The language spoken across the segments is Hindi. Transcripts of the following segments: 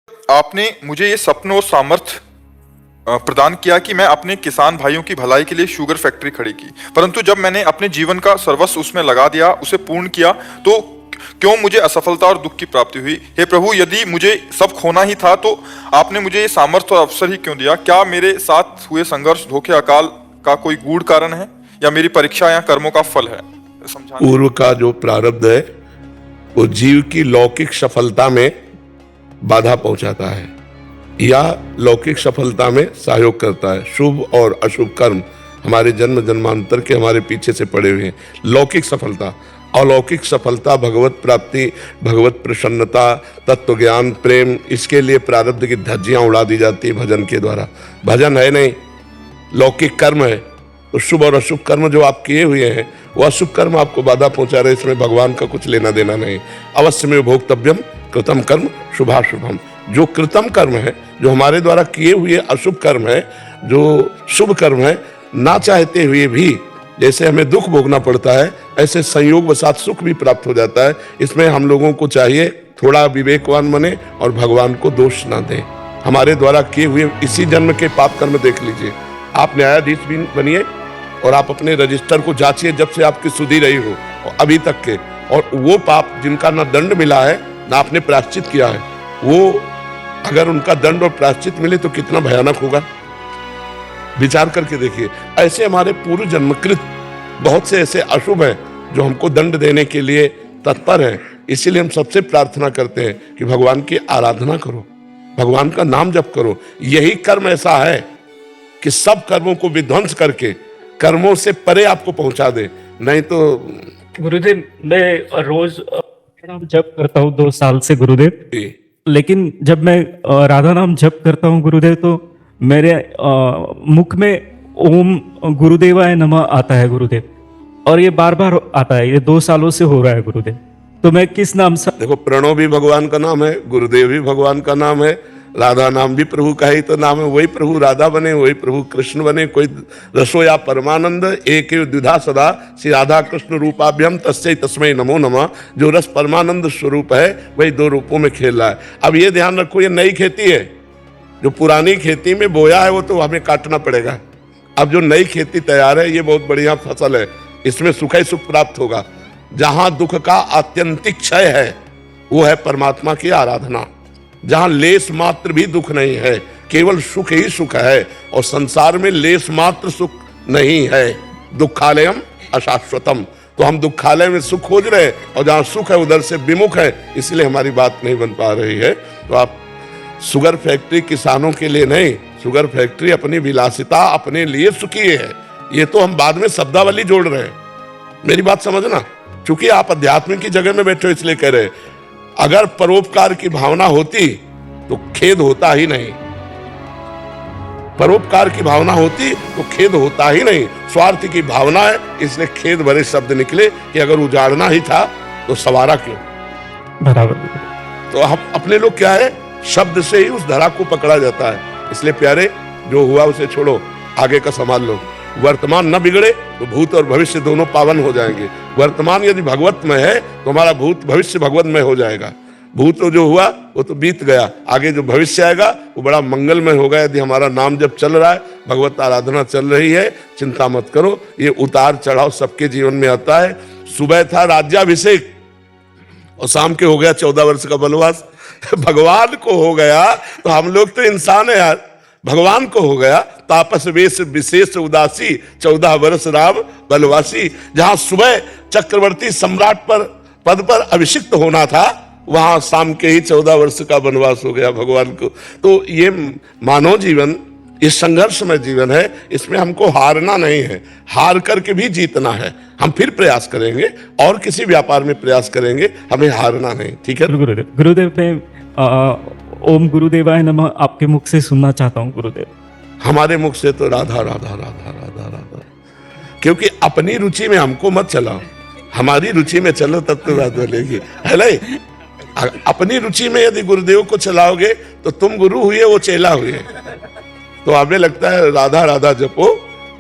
आपने मुझे ये सपन और सामर्थ्य प्रदान किया कि मैं अपने किसान भाइयों की भलाई के लिए शुगर फैक्ट्री खड़ी की, परंतु जब मैंने अपने जीवन का सर्वस्व उसमें लगा दिया, उसे पूर्ण किया, तो क्यों मुझे असफलता और दुख की प्राप्ति हुई? हे प्रभु, यदि मुझे सब खोना ही था तो आपने मुझे ये सामर्थ्य और अवसर ही क्यों दिया? क्या मेरे साथ हुए संघर्ष, धोखे, अकाल का कोई गूढ़ कारण है, या मेरी परीक्षा या कर्मों का फल है? पूर्व का जो प्रारब्ध है वो जीव की लौकिक सफलता में बाधा पहुंचाता है या लौकिक सफलता में सहयोग करता है। शुभ और अशुभ कर्म हमारे जन्म जन्मांतर के हमारे पीछे से पड़े हुए हैं। लौकिक सफलता, अलौकिक सफलता, भगवत प्राप्ति, भगवत प्रसन्नता, तत्व ज्ञान, प्रेम, इसके लिए प्रारब्ध की धज्जियां उड़ा दी जाती है भजन के द्वारा। भजन है नहीं, लौकिक कर्म है। तो शुभ और अशुभ कर्म जो आप किए हुए हैं वो अशुभ कर्म आपको बाधा पहुंचा रहे, इसमें भगवान का कुछ लेना देना नहीं। अवश्य में भोक्तव्यम कृतम कर्म शुभाशुभम। जो कृतम कर्म है, जो हमारे द्वारा किए हुए अशुभ कर्म है, जो शुभ कर्म है, ना चाहते हुए भी जैसे हमें दुख भोगना पड़ता है, ऐसे संयोग वसात सुख भी प्राप्त हो जाता है। इसमें हम लोगों को चाहिए थोड़ा विवेकवान बने और भगवान को दोष ना दें। हमारे द्वारा किए हुए इसी जन्म के पाप कर्म देख लीजिए। आप न्यायाधीश भी बनिए और आप अपने रजिस्टर को जांचिए, जब से आपकी सुधी रही हो अभी तक के, और वो पाप जिनका ना दंड मिला है ना आपने प्रायश्चित किया है, वो अगर उनका दंड और प्रायश्चित मिले तो कितना भयानक होगा। विचार करके देखिए। ऐसे हमारे पूर्व जन्मकृत बहुत से ऐसे अशुभ हैं जो हमको दंड देने के लिए तत्पर हैं। इसीलिए हम सबसे प्रार्थना करते हैं कि भगवान की आराधना करो, भगवान का नाम जप करो। यही कर्म ऐसा है कि सब कर्मों को विध्वंस करके कर्मों से परे आपको पहुंचा दे। नहीं तो गुरुदेव, मैं रोज नाम जप करता हूँ 2 साल से गुरुदेव, लेकिन जब मैं राधा नाम जप करता हूँ गुरुदेव, तो मेरे मुख में ओम गुरुदेवाय नमः आता है गुरुदेव, और ये बार बार आता है। ये 2 सालों से हो रहा है गुरुदेव। तो मैं किस नाम से? देखो, प्रणव भी भगवान का नाम है, गुरुदेव भी भगवान का नाम है, राधा नाम भी प्रभु का ही तो नाम है। वही प्रभु राधा बने, वही प्रभु कृष्ण बने। कोई रसोया परमानंद एक द्विधा सदा श्री राधा कृष्ण रूपाभ्यम तस्मै तस्मै नमो नमः। जो रस परमानंद स्वरूप है वही 2 रूपों में खेल रहा है। अब ये ध्यान रखो, ये नई खेती है। जो पुरानी खेती में बोया है वो तो हमें काटना पड़ेगा। अब जो नई खेती तैयार है, ये बहुत बढ़िया फसल है, इसमें सुख ही सुख प्राप्त होगा। जहां दुख का आत्यंतिक क्षय है वो है परमात्मा की आराधना। जहां लेस मात्र भी दुख नहीं है, केवल सुख ही सुख है, और संसार में लेस मात्र सुख नहीं है। दुखालयम अशाश्वतम। तो हम दुखालय में सुख खोज रहे हैं और जहां सुख है उधर से विमुख है, इसलिए हमारी बात नहीं बन पा रही है। तो आप शुगर फैक्ट्री किसानों के लिए नहीं, शुगर फैक्ट्री अपनी विलासिता अपने लिए सुखी है। ये तो हम बाद में शब्दावली जोड़ रहे हैं। मेरी बात समझना, चूंकि आप अध्यात्म की जगह में बैठे हो इसलिए कह रहे हैं। अगर परोपकार की भावना होती तो खेद होता ही नहीं। परोपकार की भावना होती तो खेद होता ही नहीं। स्वार्थ की भावना है, इसलिए खेद भरे शब्द निकले कि अगर उजाड़ना ही था तो सवारा क्यों। बराबर। तो हम अपने लोग क्या है, शब्द से ही उस धरा को पकड़ा जाता है। इसलिए प्यारे, जो हुआ उसे छोड़ो, आगे का संभाल लो। वर्तमान न बिगड़े तो भूत और भविष्य दोनों पावन हो जाएंगे। वर्तमान यदि भगवत में है तो हमारा भूत भविष्य भगवत में हो जाएगा। भूत तो जो हुआ वो तो बीत गया, आगे जो भविष्य आएगा वो बड़ा मंगलमय होगा। यदि हमारा नाम जब चल रहा है, भगवत आराधना चल रही है, चिंता मत करो। ये उतार चढ़ाव सबके जीवन में आता है। सुबह था राज्याभिषेक और शाम के हो गया 14 वर्ष का वनवास। भगवान को हो गया तो हम लोग तो इंसान है यार। भगवान को हो गया तापस वेश विशेष उदासी, 14 वर्ष राम वनवासी। जहां सुबह चक्रवर्ती सम्राट पर पद पर अभिषिक्त होना था, वहां शाम के ही 14 वर्ष का वनवास हो गया भगवान को। तो ये मानव जीवन, ये संघर्षमय जीवन है। इसमें हमको हारना नहीं है, हार करके भी जीतना है। हम फिर प्रयास करेंगे और किसी व्यापार में प्रयास करेंगे, हमें हारना नहीं। ठीक है गुरुदेव? गुरुदेव, मैं ओम गुरुदेवाय नमः आपके मुख से सुनना चाहता हूँ गुरुदेव। हमारे मुख से तो राधा राधा राधा राधा राधा, क्योंकि अपनी रुचि में हमको मत चलाओ, हमारी रुचि में चलो तब तो बात बोलेगी, है नहीं। अपनी रुचि में यदि गुरुदेव को चलाओगे तो तुम गुरु हुए, वो चेला हुए। तो हमें लगता है राधा राधा जपो,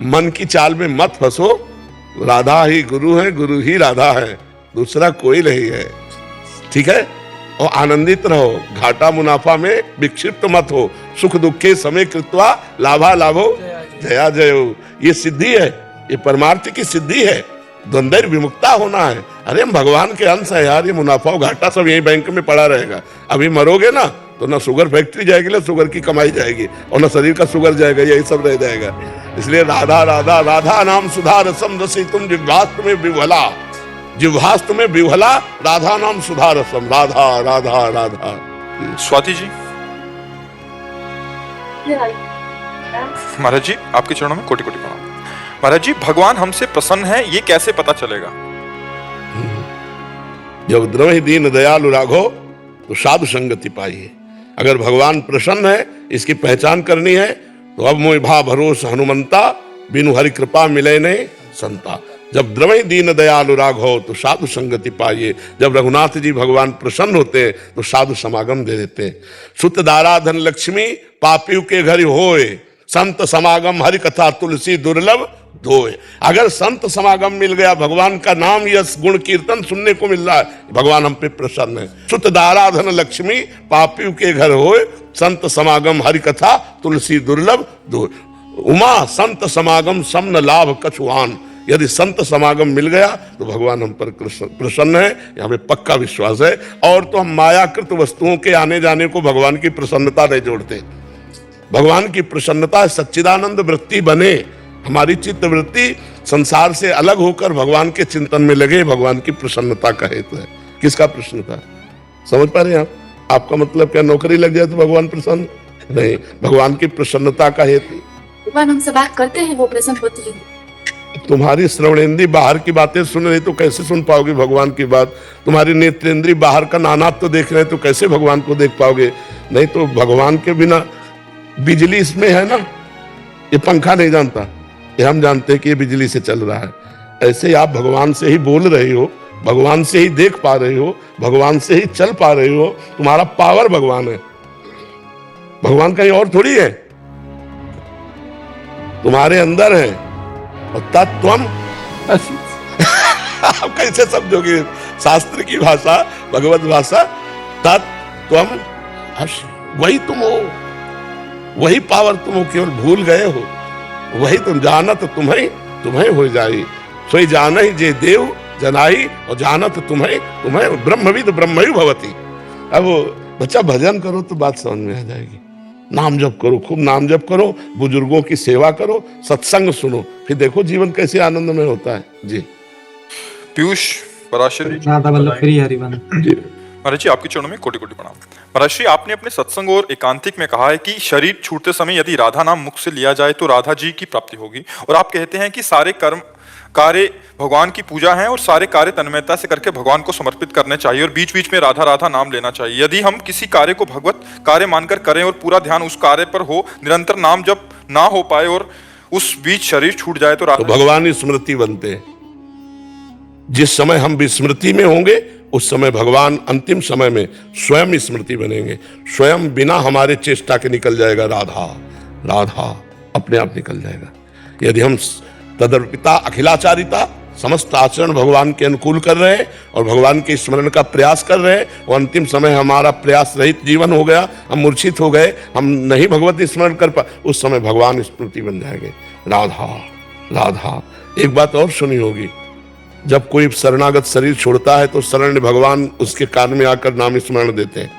मन की चाल में मत फंसो। राधा ही गुरु है, गुरु ही राधा है, दूसरा कोई नहीं है। ठीक है। और आनंदित रहो, घाटा मुनाफा में विक्षिप्त मत हो, सुख दुखे समय कृत्वा लाभा लाभो जया जयो। ये सिद्धि है, ये परमार्थ की सिद्धि है, द्वंद्व विमुक्ता होना है। अरे हम भगवान के अंश है यार, ये मुनाफा और घाटा सब यही बैंक में पड़ा रहेगा। अभी मरोगे ना तो ना शुगर फैक्ट्री जाएगी, ना शुगर की कमाई जाएगी, और ना शरीर का शुगर जाएगा, यही सब रह जाएगा। इसलिए राधा राधा राधा नाम सुधा रसम रसी तुम जिह्वास्त में विह्वला, जिह्वास्त में विह्वला राधा नाम सुधा रसम, राधा राधा राधा। स्वाति जी, महाराज जी आपके चरणों में कोटि कोटि प्रणाम। महाराज जी, भगवान हमसे प्रसन्न है, ये कैसे पता चलेगा? जब द्रवहि दीन दयालु राघो तो साधु संगति पाइए। अगर भगवान प्रसन्न है, इसकी पहचान करनी है तो अब मोहि भा भरोस हनुमंता, बिनु हरि कृपा मिले नहीं संता। जब द्रवहि दीन दयालु राघो तो साधु संगति पाइए। जब रघुनाथ जी भगवान प्रसन्न होते हैं तो साधु समागम दे देते हैं। सुत दारा धन लक्ष्मी पापियों के घर होए, संत समागम हरि कथा तुलसी दुर्लभ धोए। अगर संत समागम मिल गया, भगवान का नाम यश गुण कीर्तन सुनने को मिल रहा है, भगवान हम पे प्रसन्न है। सुत दाराधन लक्ष्मी पापियों के घर होए, संत समागम हरि कथा तुलसी दुर्लभ धोए। उमा संत समागम समन लाभ कछुआन। यदि संत समागम मिल गया तो भगवान हम पर प्रसन्न है, यहाँ पे पक्का विश्वास है। और तो हम मायाकृत वस्तुओं के आने जाने को भगवान की प्रसन्नता नहीं जोड़ते। भगवान की प्रसन्नता सच्चिदानंद वृत्ति बने, हमारी चित्त वृत्ति संसार से अलग होकर भगवान के चिंतन में लगे, भगवान की प्रसन्नता का हेतु है। किसका प्रसन्नता? समझ पा रहे हैं आप? आपका मतलब क्या नौकरी लग जाए तो भगवान प्रसन्न नहीं, भगवान की प्रसन्नता का हेतु। भगवान हमसे बात करते हैं, वो प्रसन्न होती है। तुम्हारी श्रवणेंद्री बाहर की बातें सुन रही तो कैसे सुन पाओगे भगवान की बात? तुम्हारी नेत्रेंद्री बाहर का नानात्व तो देख रहे तो कैसे भगवान को देख पाओगे? नहीं तो भगवान के बिना बिजली इसमें है ना, ये पंखा नहीं जानता, ये हम जानते हैं कि ये बिजली से चल रहा है। ऐसे ही आप भगवान से ही बोल रहे हो, भगवान से ही देख पा रहे हो, भगवान से ही चल पा रहे हो। तुम्हारा पावर भगवान है, भगवान कहीं और थोड़ी है, तुम्हारे अंदर है। और तत्त्वम आप कैसे समझोगे शास्त्र की भाषा, भगवत भाषा? तत्त्वम वही तुम हो, वही पावर तुम हो, केवल भूल गए हो। वही तुम जानत तुम्हें हो जाई, सोई जान ही जे देव जनाई, और जानत तुम्हें ब्रह्मविद ब्रह्मयु भवती। अब बच्चा भजन करो तो बात समझ में आ जाएगी। नाम जप करो, खूब नाम जप करो, बुजुर्गों की सेवा करो, सत्संग सुनो, फिर देखो जीवन कैसे आनंदमय होता है। जी पीयूष पराशर जी, राधा वल्लभ श्री हरिवंश जी। महाराज जी आपके चरणों में कोटि कोटि प्रणाम। महाराज जी, आपने अपने सत्संग और एकांतिक में कहा है कि शरीर छूटते समय यदि राधा नाम मुख से लिया जाए तो राधा जी की प्राप्ति होगी, और आप कहते हैं कि सारे कर्म कार्य भगवान की पूजा है और सारे कार्य तन्मयता से करके भगवान को समर्पित करने चाहिए, और बीच बीच में राधा राधा नाम लेना चाहिए। यदि हम किसी कार्य को भगवत कार्य मानकर करें और पूरा ध्यान उस कार्य पर हो, निरंतर नाम जप ना हो पाए और उस बीच शरीर छूट जाए तो भगवान स्मृति बनते हैं। जिस समय हम विस्मृति में होंगे उस समय भगवान अंतिम समय में स्वयं स्मृति बनेंगे, स्वयं बिना हमारे चेष्टा के निकल जाएगा राधा राधा, अपने आप निकल जाएगा। यदि हम तदर्पिता अखिलाचारिता समस्त आचरण भगवान के अनुकूल कर रहे हैं और भगवान के स्मरण का प्रयास कर रहे हैं, और अंतिम समय हमारा प्रयास रहित जीवन हो गया, हम मूर्छित हो गए, हम नहीं भगवत स्मरण कर पा, उस समय भगवान स्मृति बन जाएंगे, राधा राधा। एक बात और सुनी होगी, जब कोई शरणागत शरीर छोड़ता है तो शरण भगवान उसके कान में आकर नाम स्मरण देते हैं।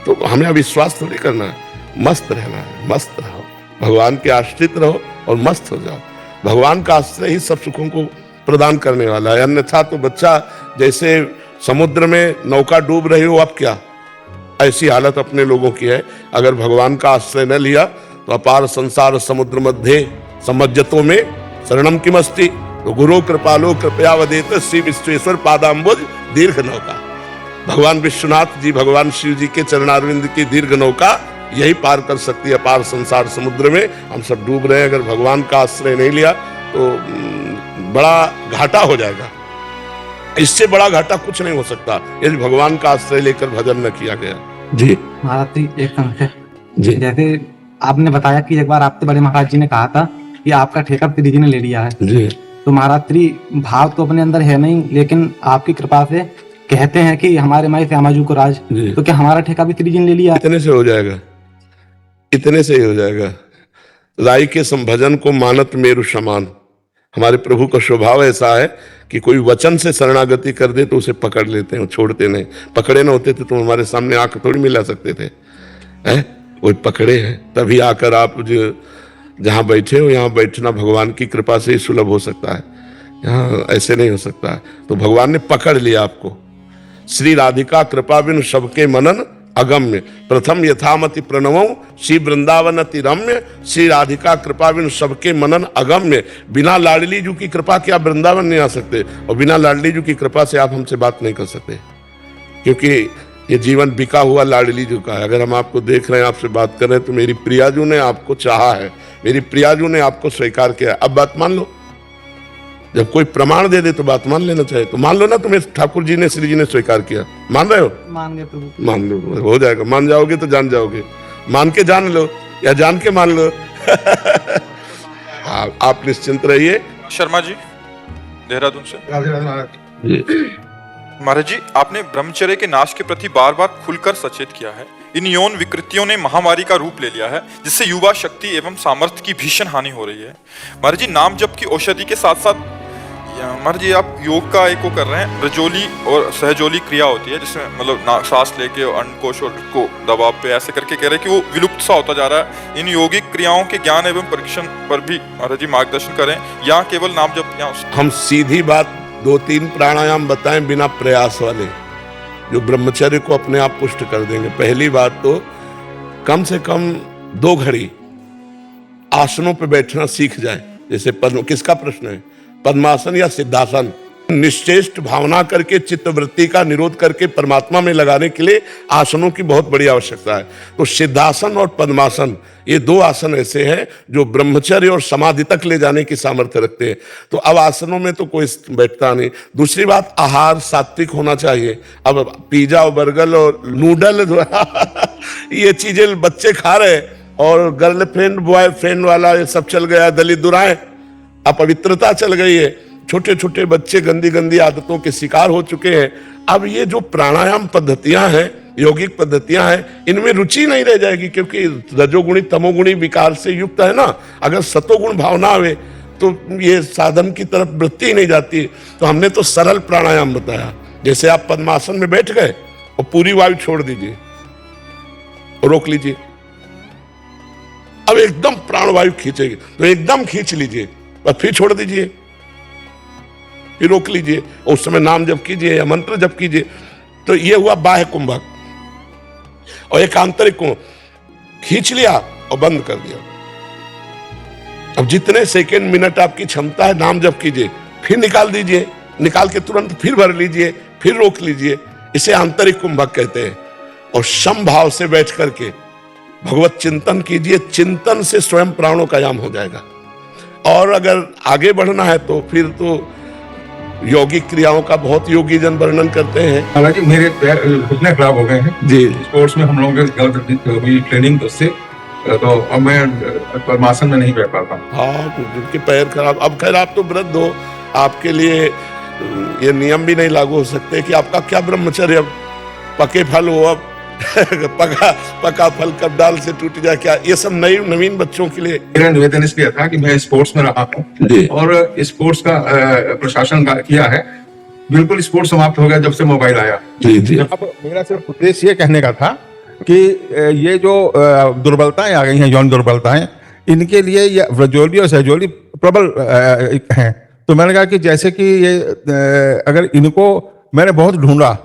तो हमें अविश्वास थोड़ी करना है, मस्त रहना है, मस्त रहो, भगवान के आश्रित रहो और मस्त हो जाओ। भगवान का आश्रय ही सब सुखों को प्रदान करने वाला है। अन्यथा तो बच्चा जैसे समुद्र में नौका डूब रही हो, अब क्या ऐसी हालत अपने लोगों की है। अगर भगवान का आश्रय न लिया तो अपार संसार समुद्र मध्य समज्जतों में शरणम किमस्ति, तो गुरु कृपालो कृपया वदेत श्री विश्वेश्वर पादाम्बुज दीर्घ नौका। भगवान विश्वनाथ जी, भगवान शिव जी के चरणारविंद की दीर्घ नौका यही पार कर सकती है अपार संसार समुद्र में। हम सब डूब रहे हैं, अगर भगवान का आश्रय नहीं लिया तो बड़ा घाटा हो जाएगा। इससे बड़ा घाटा कुछ नहीं हो सकता यदि भगवान का आश्रय लेकर भजन न किया गया। जी महाराज जी, एक संशय जी। जैसे आपने बताया कि एक बार आपके बड़े महाराज जी ने कहा था कि आपका ठेका श्री जी ने ले लिया है जी। तो महाराज श्री भाव तो अपने अंदर है नहीं, लेकिन आपकी कृपा से कहते हैं कि हमारे माई श्यामाजू को राज, जी। तो क्या हमारा ठेका भी त्रिजिन ले लिया? इतने से हो जाएगा, इतने से ही हो जाएगा। राई के संभजन को मानत मेरु समान। हमारे प्रभु का स्वभाव ऐसा है कि कोई वचन से शरणागति कर दे तो उसे पकड़ लेते हैं, छोड़ते नहीं। पकड़े ना होते थे तो हमारे सामने आंख थोड़ी मिला सकते थे, हैं? वो पकड़े हैं, तभी आकर आप जो जहाँ बैठे हो यहाँ बैठना भगवान की कृपा से ही सुलभ हो सकता है, यहाँ ऐसे नहीं हो सकता है। तो भगवान ने पकड़ लिया आपको। श्री राधिका कृपा बिन सबके मनन अगम्य, प्रथम यथामति प्रणवों श्री वृंदावन अति रम्य। श्री राधिका कृपा बिन सबके मनन अगम्य। बिना लाडली जी की कृपा के आप वृंदावन नहीं आ सकते, और बिना लाडली जी की कृपा से आप हमसे बात नहीं कर सकते, क्योंकि ये जीवन बिका हुआ लाडली जी का है। अगर हम आपको देख रहे हैं, आपसे बात कर रहे हैं, तो मेरी प्रियाजू ने आपको चाहा है, मेरी प्रियाजू ने आपको स्वीकार किया। अब बात मान लो, जब कोई प्रमाण दे दे तो बात मान लेना चाहिए। तो मान लो ना, तुम्हें ठाकुर जी ने, श्री जी ने स्वीकार किया, मान रहे हो? मान गए प्रभु। मान लो, हो जाएगा। मान जाओगे तो जान जाओगे, मान के जान लो या जान के मान लो। आप निश्चिंत रहिए। शर्मा जी, देहरादून से। महाराज जी, आपने ब्रह्मचर्य के नाश के प्रति बार बार खुलकर सचेत किया है। इन यौन विकृतियों ने महामारी का रूप ले लिया है, जिससे युवा शक्ति एवं सामर्थ्य की भीषण हानि हो रही है। महाराज जी, नाम जप की औषधि के साथ साथ महाराज जी आप योग का एक वो कर रहे हैं, ब्रजोली और सहजोली क्रिया होती है, जिसमें मतलब सांस लेके अंडकोश और को दबाव पे ऐसे करके कह रहे हैं कि वो विलुप्त सा होता जा रहा है। इन योगिक क्रियाओं के ज्ञान एवं परीक्षण पर भी महाराज जी मार्गदर्शन करें, या केवल नाम जप? या हम सीधी बात 2-3 प्राणायाम बताएं बिना प्रयास वाले, जो ब्रह्मचर्य को अपने आप पुष्ट कर देंगे। पहली बात तो कम से कम 2 घड़ी आसनों पे बैठना सीख जाए। जैसे पद्म, किसका प्रश्न है? पद्मासन या सिद्धासन? निश्चेष्ट भावना करके चित्त वृत्ति का निरोध करके परमात्मा में लगाने के लिए आसनों की बहुत बड़ी आवश्यकता है। तो सिद्धासन और पद्मासन, ये 2 आसन ऐसे हैं जो ब्रह्मचर्य और समाधि तक ले जाने की सामर्थ्य रखते हैं। तो अब आसनों में तो कोई बैठता नहीं। दूसरी बात, आहार सात्विक होना चाहिए। अब पिज्जा और बर्गर और नूडल ये चीजें बच्चे खा रहे, और गर्लफ्रेंड बॉयफ्रेंड वाला ये सब चल गया, दलित दुराएं, अपवित्रता चल गई है। छोटे छोटे बच्चे गंदी गंदी आदतों के शिकार हो चुके हैं। अब ये जो प्राणायाम पद्धतियां हैं, यौगिक पद्धतियां हैं, इनमें रुचि नहीं रह जाएगी, क्योंकि रजोगुणी तमोगुणी विकार से युक्त है ना। अगर सतोगुण भावना आवे तो ये साधन की तरफ वृत्ति ही नहीं जाती। तो हमने तो सरल प्राणायाम बताया, जैसे आप पद्मासन में बैठ गए और पूरी वायु छोड़ दीजिए और रोक लीजिए। अब एकदम प्राणवायु खींचेगी तो एकदम खींच लीजिए और फिर छोड़ दीजिए, फिर रोक लीजिए, और उस समय नाम जप कीजिए या मंत्र जप कीजिए। तो ये हुआ बाह्य कुंभक। और एक आंतरिक कुंभ, खींच लिया और बंद कर दिया। अब जितने सेकंड मिनट आपकी क्षमता है नाम जप कीजिए, फिर निकाल दीजिए, निकाल के तुरंत फिर भर लीजिए, फिर रोक लीजिए। इसे आंतरिक कुंभक कहते हैं। और समभाव से बैठ करके भगवत चिंतन कीजिए। चिंतन से स्वयं प्राणों का याम हो जाएगा। और अगर आगे बढ़ना है तो फिर तो यौगिक क्रियाओं का बहुत योगी जन वर्णन करते हैं। हालांकि मेरे पैर घुटने खराब हो गए हैं जी, स्पोर्ट्स में, हम लोगों के हुई ट्रेनिंग तो उससे, तो अब मैं पद्मासन में नहीं बैठ पाता हूँ। हाँ, तो जिनके पैर खराब, अब खैर आप तो वृद्ध हो, आपके लिए ये नियम भी नहीं लागू हो सकते कि आपका क्या ब्रह्मचर्य, अब पके फल हो, अब पका फल कब डाल से टूट जाए, क्या ये सब नवीन बच्चों के लिए। मेरा निवेदन इसलिए था कि मैं स्पोर्ट्स में रहा हूँ और स्पोर्ट्स का प्रशासन किया है। बिल्कुल स्पोर्ट्स समाप्त हो गया जब से मोबाइल आया। जी जी। अब मेरा सिर्फ उद्देश्य ये कहने का था कि ये जो दुर्बलताएं आ गई हैं, यौन दुर्बलताएं, इनके लिए ये व्रजोली और सहजोली प्रबल हैं। तो मैंने कहा कि जैसे कि ये अगर इनको मैंने बहुत ढूंढा,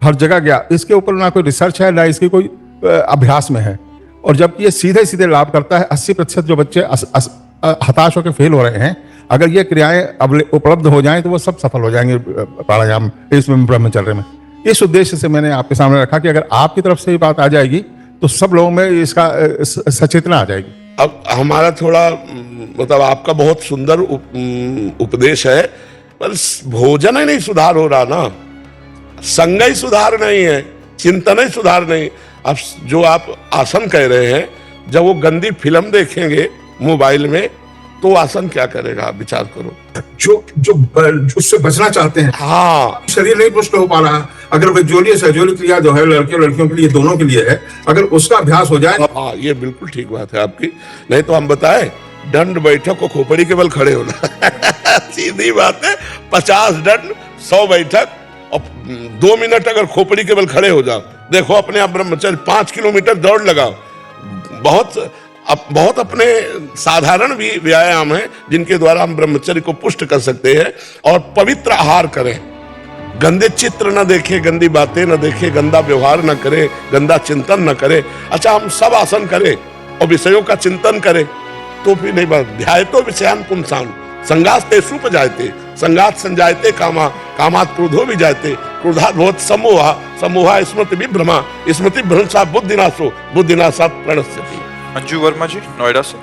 हर जगह गया, इसके ऊपर ना कोई रिसर्च है ना इसकी कोई अभ्यास में है। और जबकि ये सीधे सीधे लाभ करता है। 80% जो बच्चे हताश होकर फेल हो रहे हैं, अगर ये क्रियाएं उपलब्ध हो जाएं तो वो सब सफल हो जाएंगे प्राणायाम, इसमें ब्रह्मचर्य में। इस उद्देश्य से मैंने आपके सामने रखा कि अगर आपकी तरफ से ये बात आ जाएगी तो सब लोगों में इसका सचेतना आ जाएगी। अब हमारा थोड़ा मतलब आपका बहुत सुंदर उपदेश है, पर भोजन ही नहीं सुधार हो रहा ना, संग ही सुधार नहीं है, चिंतन ही सुधार नहीं। अब जो आप आसन कह रहे हैं, जब वो गंदी फिल्म देखेंगे मोबाइल में तो आसन क्या करेगा, आप विचार करो। जो जो उससे बचना चाहते हैं, हाँ, शरीर नहीं पुष्ट हो पा रहा, अगर विजुअली सहजोली क्रिया जो है लड़के लड़कियों के लिए दोनों के लिए है, अगर उसका अभ्यास हो जाए। हाँ, ये बिल्कुल ठीक बात है आपकी। नहीं तो हम बताएं, दंड बैठक को खोपड़ी के बल खड़े होना सीधी बात है। 50 दंड 100 बैठक और 2 मिनट अगर खोपड़ी के बल खड़े हो जाओ, देखो अपने आप ब्रह्मचर्य 5 किलोमीटर दौड़ लगाओ। बहुत अपने साधारण भी व्यायाम है जिनके द्वारा हम ब्रह्मचर्य को पुष्ट कर सकते हैं। और पवित्र आहार करें, गंदे चित्र न देखे, गंदी बातें न देखे, गंदा व्यवहार न करे, गंदा चिंतन न करे। अच्छा, हम सब आसन करें और विषयों का चिंतन करें तो फिर नहीं बात। ध्याय तो विषयान पुंसान संगात तेषु उपजायते, संगात संजायते कामा, कामात् क्रोधो विजायते, क्रोधात् भवति सम्मोहा, सम्मोहा स्मृति विभ्रमा, स्मृति भ्रंशा बुद्धिनाशो, बुद्धिनाशात् प्रणश्यति। अंजू वर्मा जी नोएडा से।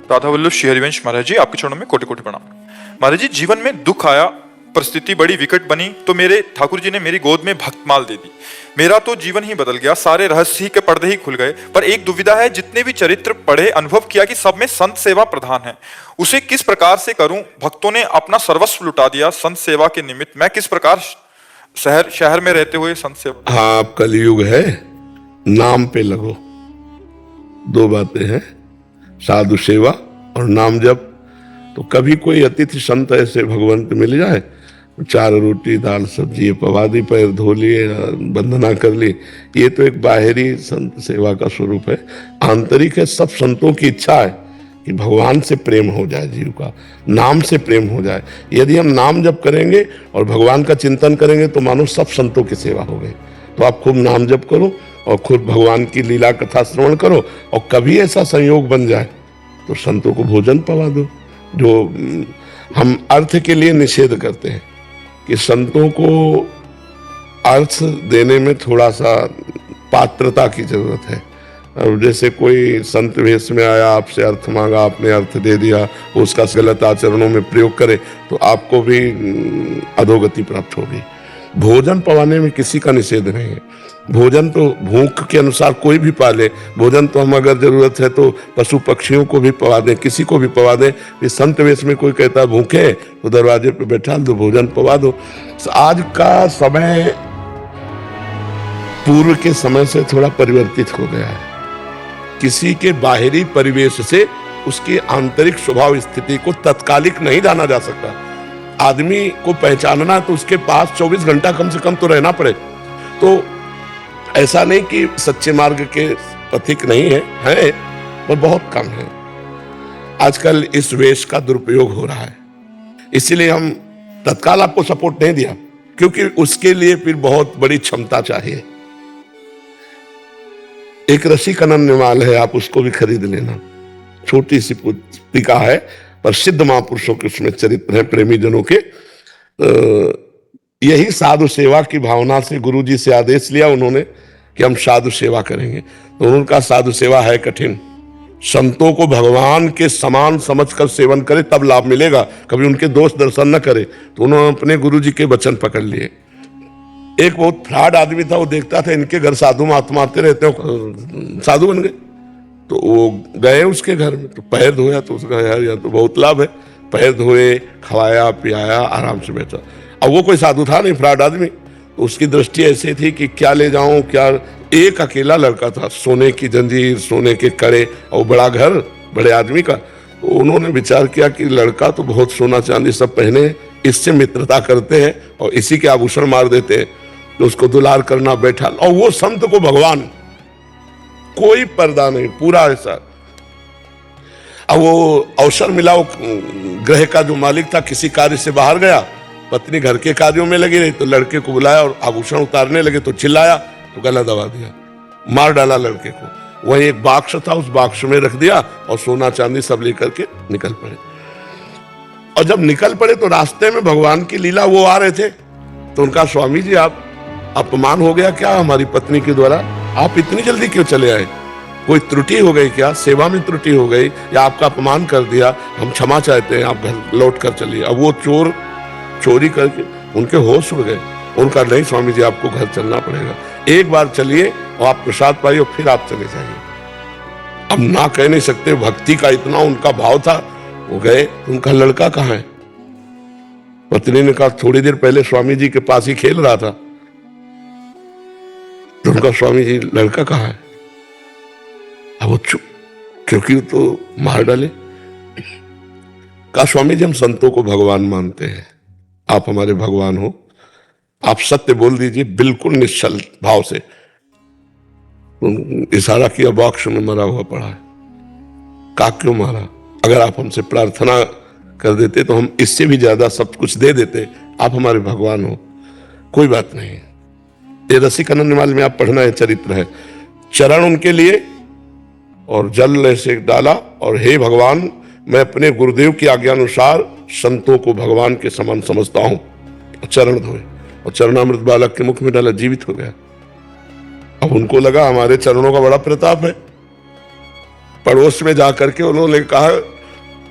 राधा वल्लभ श्री हरिवंश महाराज जी, आपके चरणों में कोटि कोटि प्रणाम। महाराज जी, जीवन में दुख आया, परिस्थिति बड़ी विकट बनी तो मेरे ठाकुर जी ने मेरी गोद में भक्तमाल दे दी। मेरा तो जीवन ही बदल गया, सारे रहस्य ही के पर्दे ही खुल गए। पर एक दुविधा है, जितने भी चरित्र पढ़े अनुभव किया कि सब में संत सेवा प्रधान है, उसे किस प्रकार से करूं? भक्तों ने अपना सर्वस्व लुटा दिया संत सेवा के निमित्त, मैं किस प्रकार शहर में रहते हुए संत सेवा। हाँ, अब कलयुग है, नाम पे लगो। 2 बातें हैं, साधु सेवा और नाम जप। तो कभी कोई अतिथि संत ऐसे भगवंत मिल जाए, 4 रोटी दाल सब्जी पवा दी, पैर धो लिए, वंदना कर ली, ये तो एक बाहरी संत सेवा का स्वरूप है। आंतरिक है, सब संतों की इच्छा है कि भगवान से प्रेम हो जाए, जीव का नाम से प्रेम हो जाए। यदि हम नाम जप करेंगे और भगवान का चिंतन करेंगे तो मानो सब संतों की सेवा हो गई। तो आप खूब नाम जप करो और खुद भगवान की लीला कथा श्रवण करो, और कभी ऐसा संयोग बन जाए तो संतों को भोजन पवा दो। जो हम अर्थ के लिए निषेध करते हैं कि संतों को अर्थ देने में थोड़ा सा पात्रता की जरूरत है। अब जैसे कोई संत वेश में आया, आपसे अर्थ मांगा, आपने अर्थ दे दिया, उसका गलत आचरणों में प्रयोग करे तो आपको भी अधोगति प्राप्त होगी। भोजन पवाने में किसी का निषेध नहीं है। भोजन तो भूख के अनुसार कोई भी पाले, भोजन तो हम अगर जरूरत है तो पशु पक्षियों को भी पवा दें, किसी को भी पवा दें। इस संत वेश में कोई कहता है भूखे तो दरवाजे पे बैठा दो, भोजन पवा दो। आज का समय पूर्व के समय से थोड़ा परिवर्तित हो गया है। किसी के बाहरी परिवेश से उसकी आंतरिक स्वभाव स्थिति को तत्कालिक नहीं जाना जा सकता। आदमी को पहचानना तो उसके पास 24 घंटा कम से कम तो रहना पड़े। तो ऐसा नहीं कि सच्चे मार्ग के पथिक नहीं है पर बहुत कम है। आजकल इस वेश का दुरुपयोग हो रहा है, इसीलिए हम तत्काल आपको सपोर्ट नहीं दिया, क्योंकि उसके लिए फिर बहुत बड़ी क्षमता चाहिए। एक रसिक अनन्यमाल है, आप उसको भी खरीद लेना। छोटी सी पुस्तिका है पर सिद्ध महापुरुषों के उसमें चरित्र है, प्रेमी जनों के। यही साधु सेवा की भावना से गुरुजी से आदेश लिया उन्होंने कि हम साधु सेवा करेंगे। तो उनका साधु सेवा है कठिन। संतों को भगवान के समान समझकर सेवन करे तब लाभ मिलेगा, कभी उनके दोष दर्शन न करे। तो उन्होंने अपने गुरुजी के वचन पकड़ लिए। एक बहुत फ्रॉड आदमी था, वो देखता था इनके घर साधु महात्मा आते रहते हैं, साधु बन गए। तो वो गए उसके घर में, तो पैर धोया तो उसका यार या तो बहुत लाभ है। पैर धोए, खवाया पियाया, आराम से बैठा। अब वो कोई साधु था नहीं, फ्रॉड आदमी। तो उसकी दृष्टि ऐसी थी कि क्या ले जाऊं क्या। एक अकेला लड़का था, सोने की जंजीर, सोने के कड़े और बड़ा घर, बड़े आदमी का। तो उन्होंने विचार किया कि लड़का तो बहुत सोना चांदी सब पहने, इससे मित्रता करते हैं और इसी के आभूषण मार देते हैं। तो उसको दुलार करना बैठा, और वो संत को भगवान, कोई पर्दा नहीं, पूरा ऐसा। अब वो अवसर मिला, वो ग्रह का जो मालिक था किसी कार्य से बाहर गया, पत्नी घर के कार्यों में लगी रही, तो लड़के को बुलाया और आभूषण उतारने लगे तो चिल्लाया, तो गला दबा दिया, मार डाला लड़के को। वहीं एक बाक्स था, उस बाक्स में रख दिया और सोना चांदी सब लेकर के निकल पड़े। और जब निकल पड़े तो रास्ते में भगवान की लीला वो आ रहे थे। तो उनका स्वामी जी, आप अपमान हो गया क्या हमारी पत्नी के द्वारा? आप इतनी जल्दी क्यों चले आए? कोई त्रुटि हो गई क्या? सेवा में त्रुटि हो गई या आपका अपमान कर दिया? हम क्षमा चाहते हैं, आप घर लौट कर चलिए। अब वो चोर चोरी करके उनके होश उड़ गए। उनका नहीं स्वामी जी, आपको घर चलना पड़ेगा, एक बार चलिए और आप प्रसाद पाइए और फिर आप चले जाइए। अब ना कह नहीं सकते, भक्ति का इतना उनका भाव था। वो गए, उनका लड़का कहाँ है? पत्नी ने कहा थोड़ी देर पहले स्वामी जी के पास ही खेल रहा था। तो उनका स्वामी जी लड़का कहाँ है? अब वो चुप, क्योंकि वो तो मार डाले। कहा स्वामी जी हम संतों को भगवान मानते हैं, आप हमारे भगवान हो, आप सत्य बोल दीजिए बिल्कुल निश्चल भाव से। इशारा किया, बॉक्स में मरा हुआ पड़ा है। कहा क्यों मारा? अगर आप हमसे प्रार्थना कर देते तो हम इससे भी ज्यादा सब कुछ दे देते, आप हमारे भगवान हो, कोई बात नहीं। ये रसिकानंद में आप पढ़ना है, चरित्र है। चरण उनके लिए और जल ऐसे डाला और हे भगवान मैं अपने गुरुदेव की आज्ञा अनुसार संतों को भगवान के समान समझता हूं। चरण धोए और चरणामृत बालक के मुख में डाला, जीवित हो गया। अब उनको लगा हमारे चरणों का बड़ा प्रताप है। पड़ोस में जाकर के उन्होंने कहा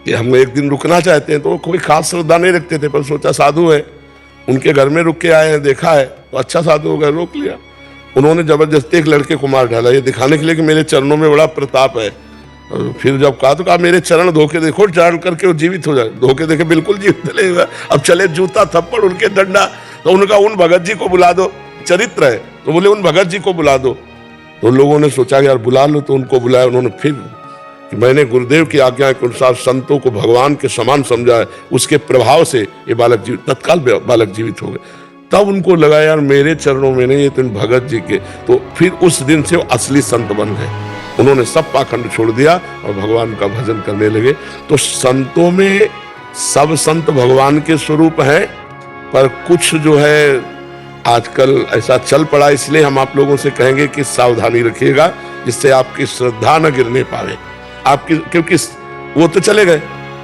कि हम एक दिन रुकना चाहते हैं, तो कोई खास श्रद्धा नहीं रखते थे, पर सोचा साधु है, उनके घर में रुक के आए हैं, देखा है तो अच्छा साधु हो गया, रोक लिया। उन्होंने जबरदस्ती एक लड़के को मार डाला, ये दिखाने के लिए कि मेरे चरणों में बड़ा प्रताप है। और फिर जब कहा तो कहा मेरे चरण धोके देखो, चरण करके वो जीवित हो जाए। धोके देखे बिल्कुल जीवित चलेगा। अब चले जूता थप्पड़ उनके डंडा, तो उनका उन भगत जी को बुला दो, चरित्र है। तो बोले उन भगत जी को बुला दो। तो लोगों ने सोचा यार बुला लो, तो उनको बुलाया। उन्होंने फिर कि मैंने गुरुदेव की आज्ञा के अनुसार संतों को भगवान के समान समझा है, उसके प्रभाव से ये बालक जीवित, तत्काल बालक जीवित हो गए। तब उनको लगा यार मेरे चरणों में नहीं, ये तो इन भगत जी के। तो फिर उस दिन से वो असली संत बन गए। उन्होंने सब पाखंड छोड़ दिया और भगवान का भजन करने लगे। तो संतों में सब संत भगवान के स्वरूप हैं, पर कुछ जो है आजकल ऐसा चल पड़ा, इसलिए हम आप लोगों से कहेंगे कि सावधानी रखिएगा, जिससे आपकी श्रद्धा न गिरने पावे आपकी, क्योंकि वो तो चले गए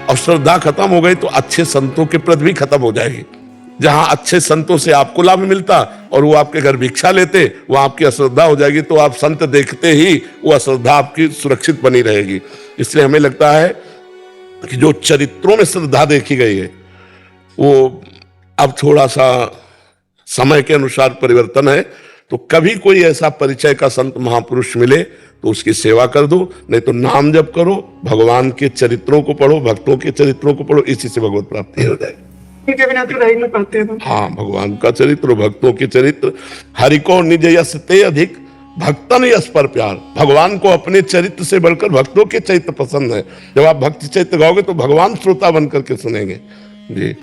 और श्रद्धा खत्म हो गई तो अच्छे संतों के प्रति भी खत्म हो जाएगी। जहां अच्छे संतों से आपको लाभ मिलता और वो आपके घर भिक्षा लेते, वहां आपकी अश्रद्धा हो जाएगी। तो आप संत देखते ही वो अश्रद्धा आपकी सुरक्षित बनी रहेगी। इसलिए हमें लगता है कि जो चरित्रों में श्रद्धा देखी गई है वो अब थोड़ा सा समय के अनुसार परिवर्तन है। तो कभी कोई ऐसा परिचय का संत महापुरुष मिले तो उसकी सेवा कर दो, नहीं तो नाम जप करो, भगवान के चरित्रों को पढ़ो, भक्तों के चरित्रों को पढ़ो, इसी से भगवत प्राप्ति हो जाएगी। इनके बिना तो रह ही नहीं पाते हैं। हाँ, भगवान का चरित्र, भक्तों के चरित्र। हरि को निज यश ते अधिक, भक्तन यश पर प्यार। भगवान को अपने चरित्र से बढ़कर भक्तों के चरित्र पसंद है। जब आप भक्ति चरित्र गाओगे तो भगवान श्रोता बन करके सुनेंगे। जी।